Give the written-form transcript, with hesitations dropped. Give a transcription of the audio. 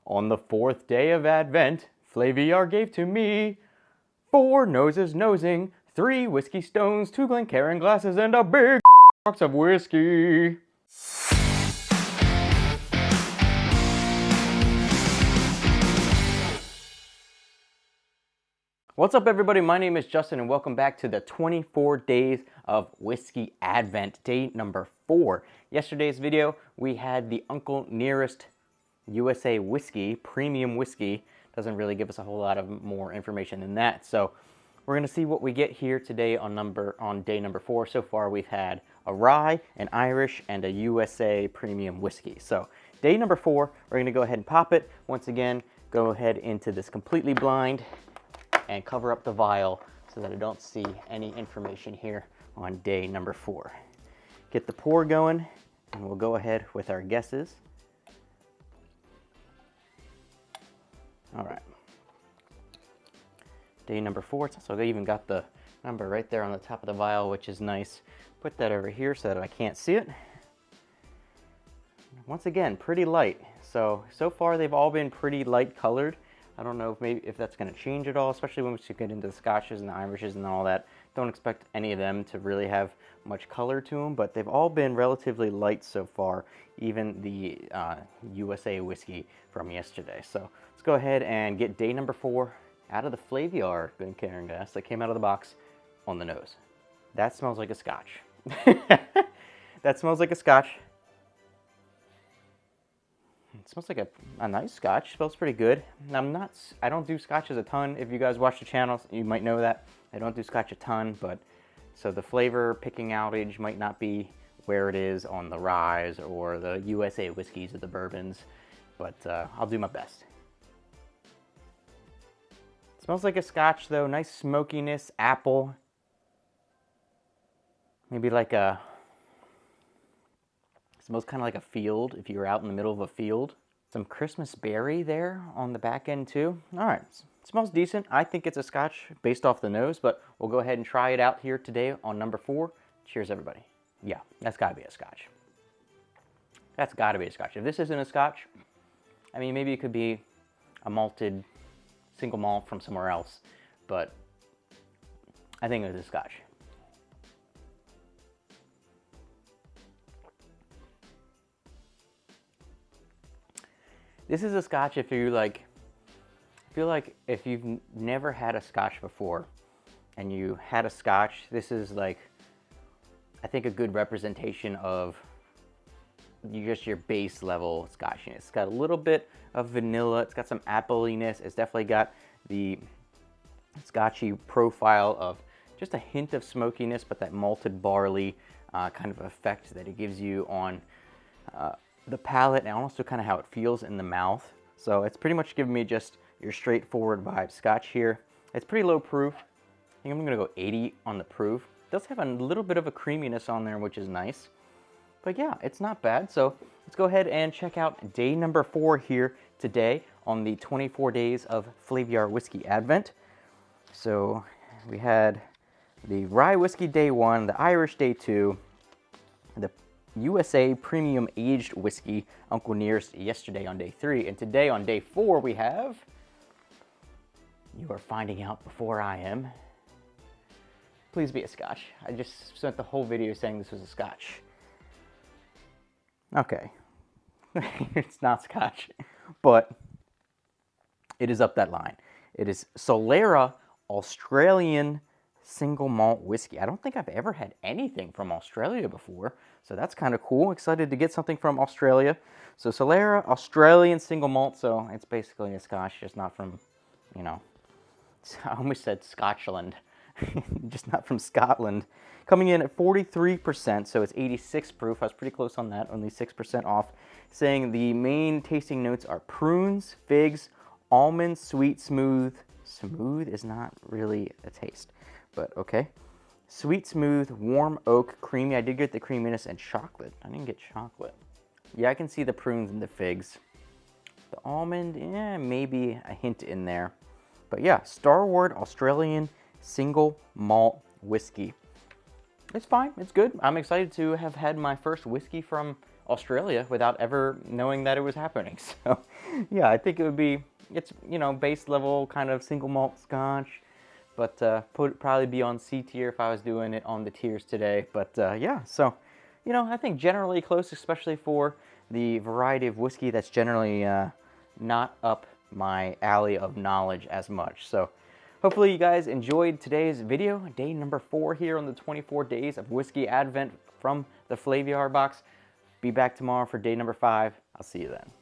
On the 4th day of Advent, Flaviar gave to me 4 noses nosing, 3 whiskey stones, 2 Glencairn glasses, and a big box of whiskey. What's up, everybody? My name is Justin, and welcome back to the 24 days of whiskey Advent, day number 4. Yesterday's video, we had the Uncle Nearest USA whiskey, premium whiskey. Doesn't really give us a whole lot of more information than that. So we're gonna see what we get here today on day number 4. So far, we've had a rye, an Irish, and a USA premium whiskey. So day number 4, we're gonna go ahead and pop it. Once again, go ahead into this completely blind and cover up the vial so that I don't see any information here on day number 4. Get the pour going, and we'll go ahead with our guesses. All right. Day number 4, so they even got the number right there on the top of the vial, which is nice. Put that over here so that I can't see it. Once again, pretty light. So far they've all been pretty light colored. I don't know if that's going to change at all, especially when we get into the Scotches and the Irishes and all that. Don't expect any of them to really have much color to them, but they've all been relatively light so far, even the USA whiskey from yesterday. So let's go ahead and get day number 4 out of the Flaviar Glencairn glass that came out of the box on the nose. That smells like a Scotch. That smells like a Scotch. It smells like a nice Scotch. Smells pretty good. I don't do Scotches a ton. If you guys watch the channel, you might know that. I don't do Scotch a ton, but so the flavor picking outage might not be where it is on the ryes or the USA whiskeys or the bourbons, but I'll do my best. It smells like a Scotch though. Nice smokiness, apple. Maybe like a... Smells kind of like a field if you're out in the middle of a field. Some Christmas berry there on the back end too. All right, smells decent. I think it's a Scotch based off the nose, but we'll go ahead and try it out here today on number 4. Cheers, everybody. Yeah, that's gotta be a Scotch. That's gotta be a Scotch. If this isn't a Scotch, I mean, maybe it could be a malted single malt from somewhere else, but I think it was a Scotch. This is a Scotch if you like, I feel like if you've never had a Scotch before and you had a Scotch, this is like, I think a good representation of just your base level Scotchiness. It's got a little bit of vanilla, it's got some appleiness, it's definitely got the Scotchy profile of just a hint of smokiness, but that malted barley kind of effect that it gives you on the palate, and also kind of how it feels in the mouth. So it's pretty much giving me just your straightforward vibe Scotch here. It's pretty low proof. I think I'm gonna go 80 on the proof. It does have a little bit of a creaminess on there, which is nice. But yeah, it's not bad. So let's go ahead and check out day number 4 here today on the 24 days of Flaviar Whiskey Advent. So we had the rye whiskey day 1, the Irish day 2, the USA Premium Aged Whiskey, Uncle Nearest, yesterday on day 3. And today on day 4, we have... You are finding out before I am. Please be a Scotch. I just spent the whole video saying this was a Scotch. Okay. It's not Scotch, but it is up that line. It is Solera Australian Single Malt Whiskey. I don't think I've ever had anything from Australia before, so that's kind of cool. Excited to get something from Australia. So Solera Australian Single Malt, so it's basically a Scotch, just not from, you know, I almost said Scotchland, just not from Scotland. Coming in at 43%, so it's 86 proof. I was pretty close on that, only 6% off. Saying the main tasting notes are prunes, figs, almonds, sweet, smooth. Smooth is not really a taste, but okay. Sweet, smooth, warm oak, creamy. I did get the creaminess, and chocolate. I didn't get chocolate. Yeah, I can see the prunes and the figs. The almond, yeah, maybe a hint in there. But yeah, Starward Australian Single Malt Whiskey. It's fine, it's good. I'm excited to have had my first whiskey from Australia without ever knowing that it was happening. So yeah, I think it would be, it's, you know, base level kind of single malt Scotch, but probably be on C tier if I was doing it on the tiers today. But yeah, so, you know, I think generally close, especially for the variety of whiskey that's generally not up my alley of knowledge as much. So hopefully you guys enjoyed today's video, day number 4 here on the 24 days of whiskey advent from the Flaviar box. Be back tomorrow for day number 5. I'll see you then.